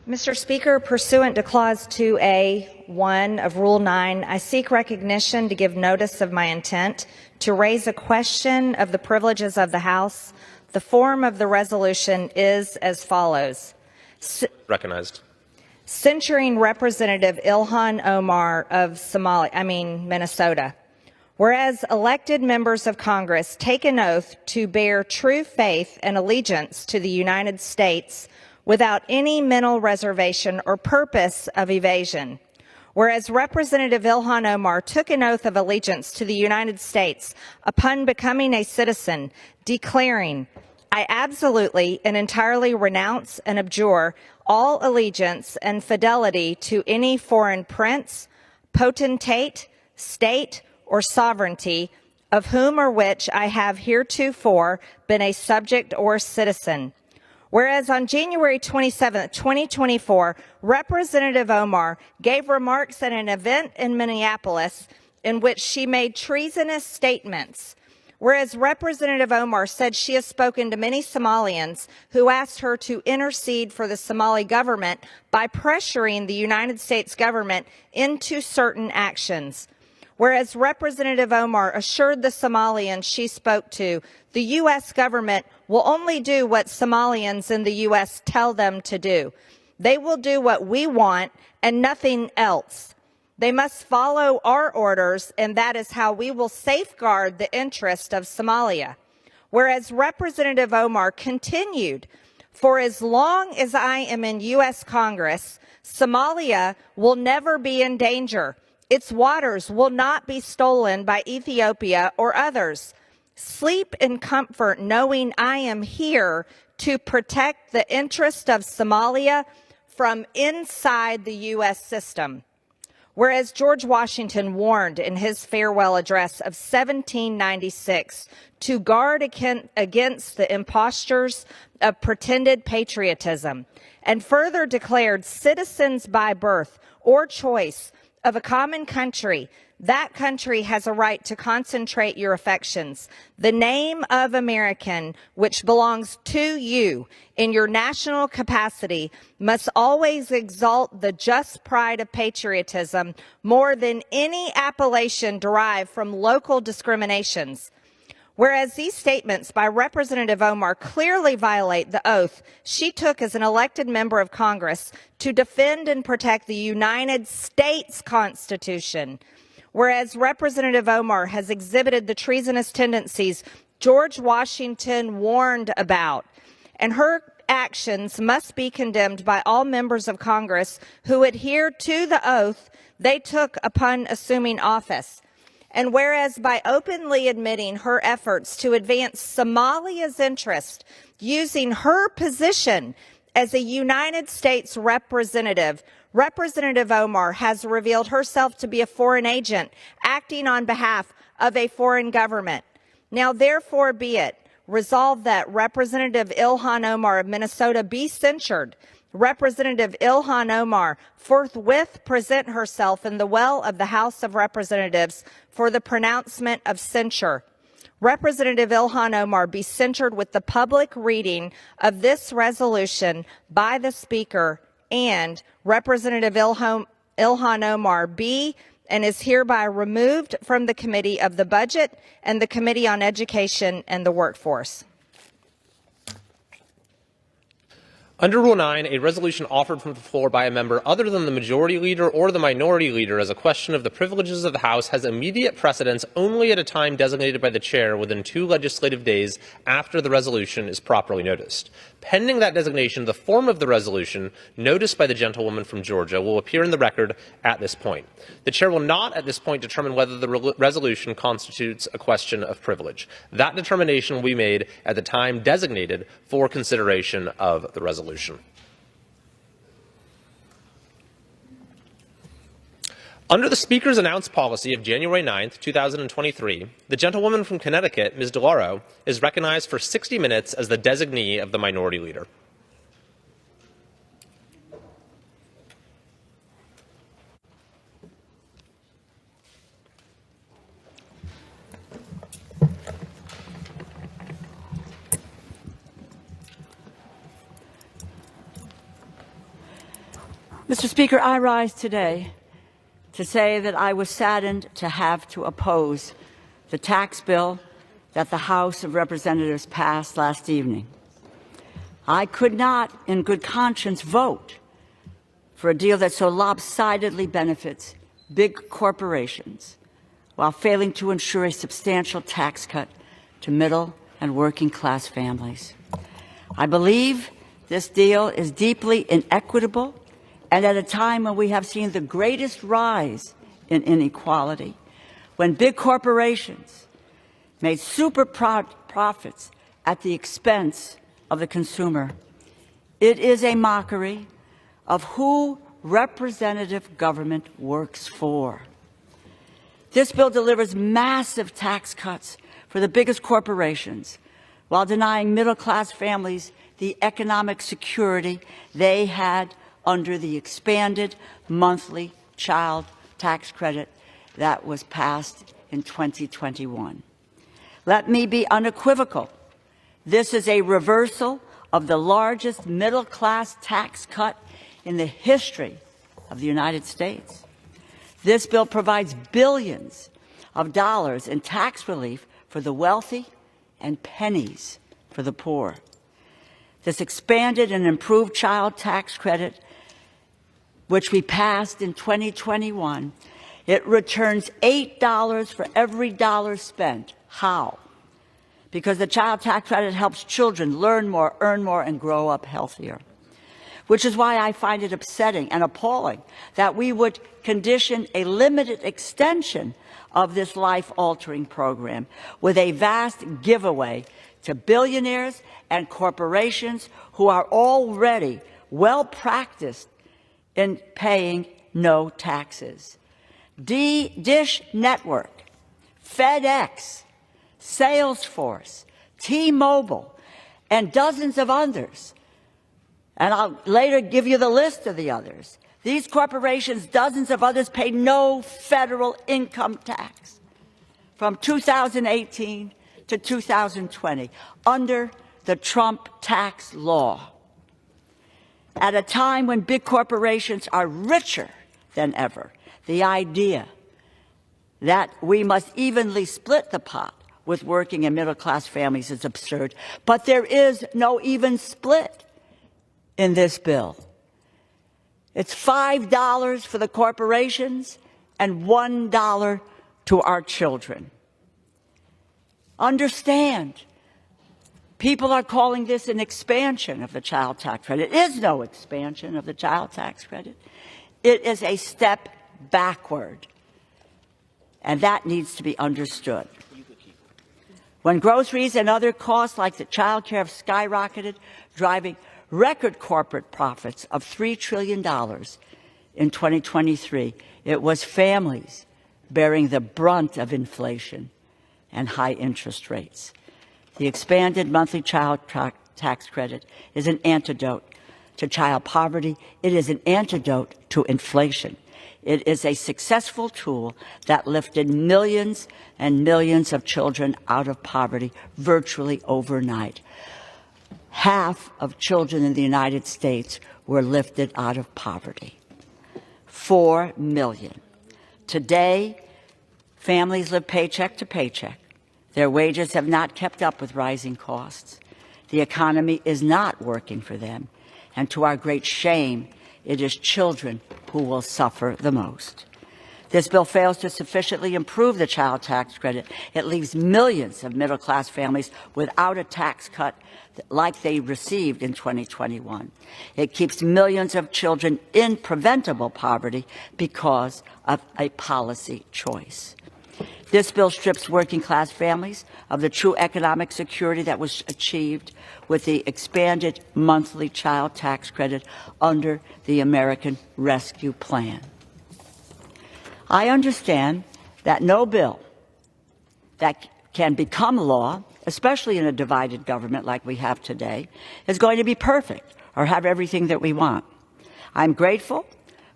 Mr. Speaker, pursuant to Clause 2A.1 of Rule 9, I seek recognition to give notice of my intent to raise a question of the privileges of the House. The form of the resolution is as follows. Recognized. Censuring Representative Ilhan Omar of Minnesota. Whereas elected members of Congress take an oath to bear true faith and allegiance to the United States without any mental reservation or purpose of evasion. Whereas Representative Ilhan Omar took an oath of allegiance to the United States upon becoming a citizen, declaring, "I absolutely and entirely renounce and abjure all allegiance and fidelity to any foreign prince, potentate, state, or sovereignty, of whom or which I have heretofore been a subject or citizen." Whereas on January 27, 2024, Representative Omar gave remarks at an event in Minneapolis in which she made treasonous statements. Whereas Representative Omar said she has spoken to many Somalians who asked her to intercede for the Somali government by pressuring the United States government into certain actions. Whereas Representative Omar assured the Somalians she spoke to, the U.S. government will only do what Somalians in the U.S. tell them to do. They will do what we want and nothing else. They must follow our orders, and that is how we will safeguard the interest of Somalia. Whereas Representative Omar continued, "For as long as I am in U.S. Congress, Somalia will never be in danger. Its waters will not be stolen by Ethiopia or others. Sleep in comfort knowing I am here to protect the interest of Somalia from inside the U.S. system." Whereas George Washington warned in his farewell address of 1796 to guard against the impostures of pretended patriotism, and further declared citizens by birth or choice of a common country, that country has a right to concentrate your affections. The name of American, which belongs to you in your national capacity, must always exalt the just pride of patriotism more than any appellation derived from local discriminations. Whereas these statements by Representative Omar clearly violate the oath she took as an elected member of Congress to defend and protect the United States Constitution. Whereas Representative Omar has exhibited the treasonous tendencies George Washington warned about, and her actions must be condemned by all members of Congress who adhere to the oath they took upon assuming office. And whereas by openly admitting her efforts to advance Somalia's interest using her position as a United States representative, Representative Omar has revealed herself to be a foreign agent acting on behalf of a foreign government. Now, therefore, be it resolved that Representative Ilhan Omar of Minnesota be censured. Representative Ilhan Omar forthwith present herself in the well of the House of Representatives for the pronouncement of censure. Representative Ilhan Omar be censured with the public reading of this resolution by the Speaker, and Representative Ilhan Omar be and is hereby removed from the Committee of the Budget and the Committee on Education and the Workforce. Under Rule 9, a resolution offered from the floor by a member other than the majority leader or the minority leader as a question of the privileges of the House has immediate precedence only at a time designated by the chair within 2 legislative days after the resolution is properly noticed. Pending that designation, the form of the resolution, noticed by the gentlewoman from Georgia, will appear in the record at this point. The chair will not at this point determine whether the resolution constitutes a question of privilege. That determination will be made at the time designated for consideration of the resolution. Under the Speaker's announced policy of January 9, 2023, the gentlewoman from Connecticut, Ms. DeLauro, is recognized for 60 minutes as the designee of the minority leader. Mr. Speaker, I rise today to say that I was saddened to have to oppose the tax bill that the House of Representatives passed last evening. I could not, in good conscience, vote for a deal that so lopsidedly benefits big corporations while failing to ensure a substantial tax cut to middle and working class families. I believe this deal is deeply inequitable, and at a time when we have seen the greatest rise in inequality, when big corporations made super profits at the expense of the consumer. It is a mockery of who representative government works for. This bill delivers massive tax cuts for the biggest corporations while denying middle-class families the economic security they had under the expanded monthly child tax credit that was passed in 2021. Let me be unequivocal. This is a reversal of the largest middle-class tax cut in the history of the United States. This bill provides billions of dollars in tax relief for the wealthy and pennies for the poor. This expanded and improved child tax credit, which we passed in 2021, it returns $8 for every dollar spent. How? Because the child tax credit helps children learn more, earn more, and grow up healthier. Which is why I find it upsetting and appalling that we would condition a limited extension of this life-altering program with a vast giveaway to billionaires and corporations who are already well-practiced in paying no taxes. Dish Network, FedEx, Salesforce, T-Mobile, and dozens of others. And I'll later give you the list of the others. These corporations, dozens of others, pay no federal income tax from 2018 to 2020 under the Trump tax law. At a time when big corporations are richer than ever, the idea that we must evenly split the pot with working and middle-class families is absurd. But there is no even split in this bill. It's $5 for the corporations and $1 to our children. Understand, people are calling this an expansion of the child tax credit. It is no expansion of the child tax credit. It is a step backward, and that needs to be understood. When groceries and other costs like the child care have skyrocketed, driving record corporate profits of $3 trillion in 2023, it was families bearing the brunt of inflation and high interest rates. The expanded monthly child tax credit is an antidote to child poverty. It is an antidote to inflation. It is a successful tool that lifted millions and millions of children out of poverty virtually overnight. Half of children in the United States were lifted out of poverty. 4 million. Today, families live paycheck to paycheck. Their wages have not kept up with rising costs. The economy is not working for them. And to our great shame, it is children who will suffer the most. This bill fails to sufficiently improve the child tax credit. It leaves millions of middle-class families without a tax cut like they received in 2021. It keeps millions of children in preventable poverty because of a policy choice. This bill strips working-class families of the true economic security that was achieved with the expanded monthly child tax credit under the American Rescue Plan. I understand that no bill that can become law, especially in a divided government like we have today, is going to be perfect or have everything that we want. I'm grateful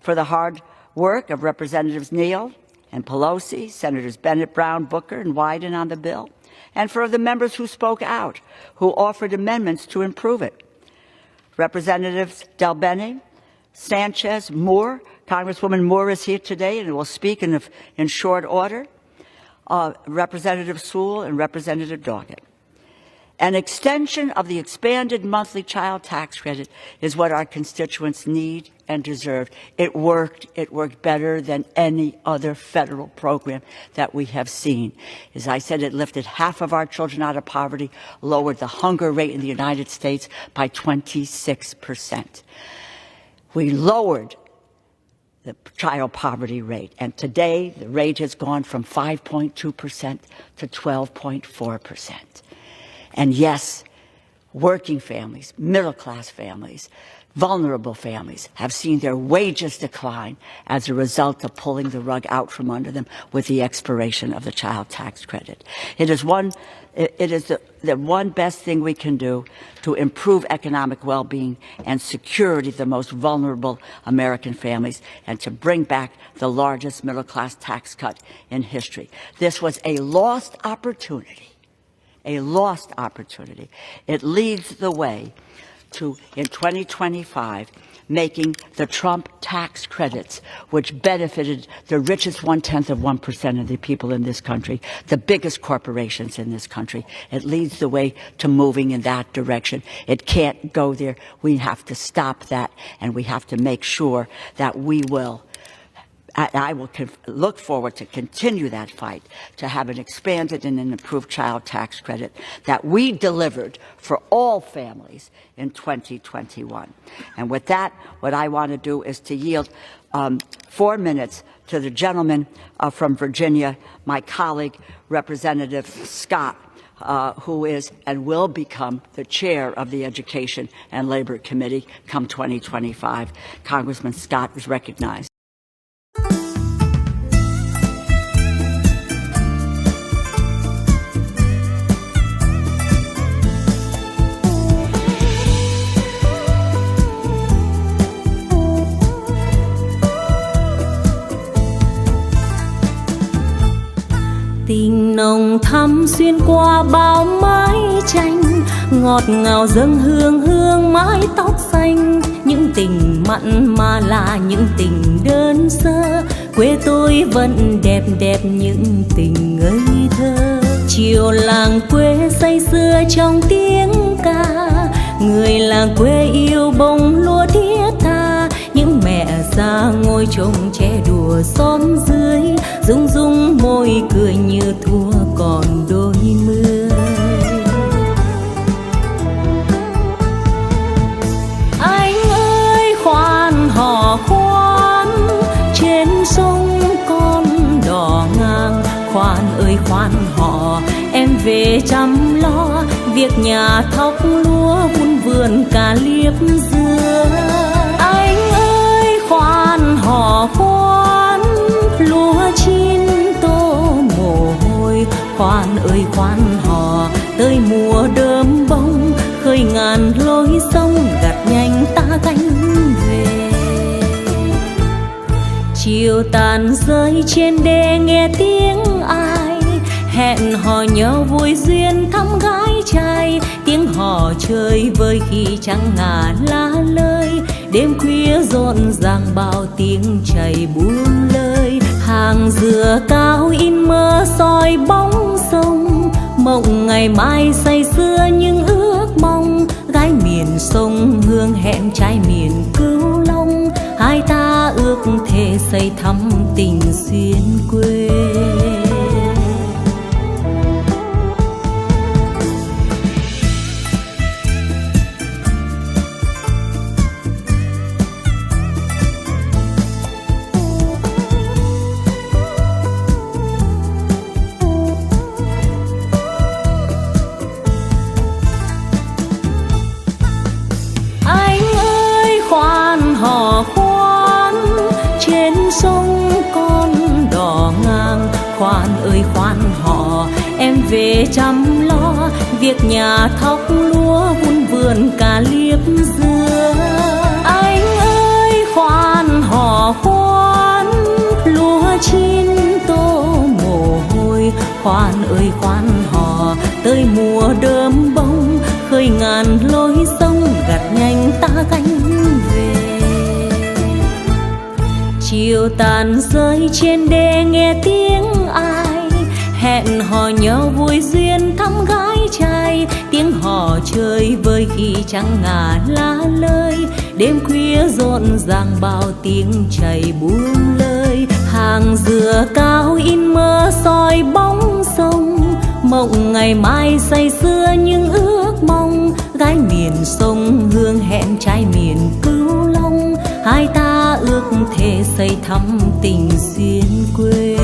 for the hard work of Representatives Neal and Pelosi, Senators Bennett, Brown, Booker, and Wyden on the bill, and for the members who spoke out, who offered amendments to improve it. Representatives Del Bene, Sanchez, Moore. Congresswoman Moore is here today and will speak in short order. Representative Sewell and Representative Doggett. An extension of the expanded monthly child tax credit is what our constituents need and deserve. It worked better than any other federal program that we have seen. As I said, it lifted half of our children out of poverty, lowered the hunger rate in the United States by 26%. We lowered the child poverty rate, and today the rate has gone from 5.2% to 12.4%. And yes, working families, middle-class families, vulnerable families have seen their wages decline as a result of pulling the rug out from under them with the expiration of the child tax credit. It is the one best thing we can do to improve economic well-being and security of the most vulnerable American families and to bring back the largest middle-class tax cut in history. This was a lost opportunity. A lost opportunity. It leads the way to, in 2025, making the Trump tax credits, which benefited the richest 0.1% of the people in this country, the biggest corporations in this country. It leads the way to moving in that direction. It can't go there. We have to stop that, and we have to make sure that we will. I will look forward to continue that fight to have an expanded and an improved child tax credit that we delivered for all families in 2021. And with that, what I want to do is to yield 4 minutes to the gentleman from Virginia, my colleague, Representative Scott, who is and will become the chair of the Education and Labor Committee come 2025. Congressman Scott is recognized. Tình nồng thắm xuyên qua bao mái tranh, ngọt ngào dâng hương hương mái tóc xanh. Những tình mặn mà là những tình đơn sơ, quê tôi vẫn đẹp đẹp những tình ngây thơ. Chiều làng quê say sưa trong tiếng ca, người làng quê yêu bông lúa thiết tha. Những mẹ già ngồi trồng tre đùa xóm dưới, rung rung môi cười như thua còn đôi mươi. Anh ơi khoan hò khoan, trên sông con đò ngang. Khoan ơi khoan hò, em về chăm lo việc nhà thóc lúa vun vườn cà liếp dưa. Anh ơi khoan hò khoan, lúa chín tô mồ hôi. Khoan ơi khoan hò, tới mùa đơm bông, khơi ngàn lối sông gặt nhanh ta gánh về. Chiều tàn rơi trên đê nghe tiếng ai, hẹn hò nhau vui duyên thăm gái trai. Tiếng hò chơi vơi khi trăng ngả lá lơi, đêm khuya rộn ràng bao tiếng chảy buông lơi. Hàng dừa cao in mơ soi bóng sông, mộng ngày mai say sưa những ước mong. Gái miền sông hương hẹn trai miền Cửu Long, hai ta ước thề xây thắm tình xuyên quê. Khoan ơi khoan hò, em về chăm lo việc nhà thóc lúa vun vườn cà liếp dưa. Anh ơi khoan hò khoan, lúa chín tô mồ hôi. Khoan ơi khoan hò, tới mùa đơm bông, khơi ngàn lối sông gặt nhanh ta gánh về. chiều tàn rơi trên đê nghe tiếng ai hẹn hò nhau vui duyên thăm gái trai, tiếng hò chơi vơi khi trăng ngả lá lơi, đêm khuya rộn ràng bao tiếng chảy buông lơi, hàng dừa cao in mơ soi bóng sông, mộng ngày mai say sưa nhưng ước mong, gái miền sông hương hẹn trai miền Cửu Long, hai ta ước thề xây thắm tình duyên quê.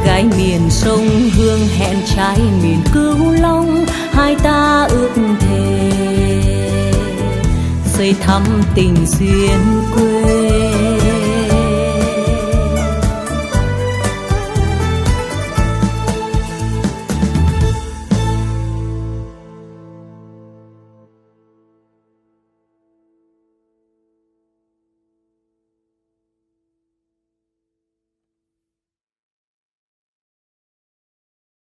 Gái miền sông hương hẹn trai miền Cửu Long, hai ta ước thề xây thắm tình duyên quê.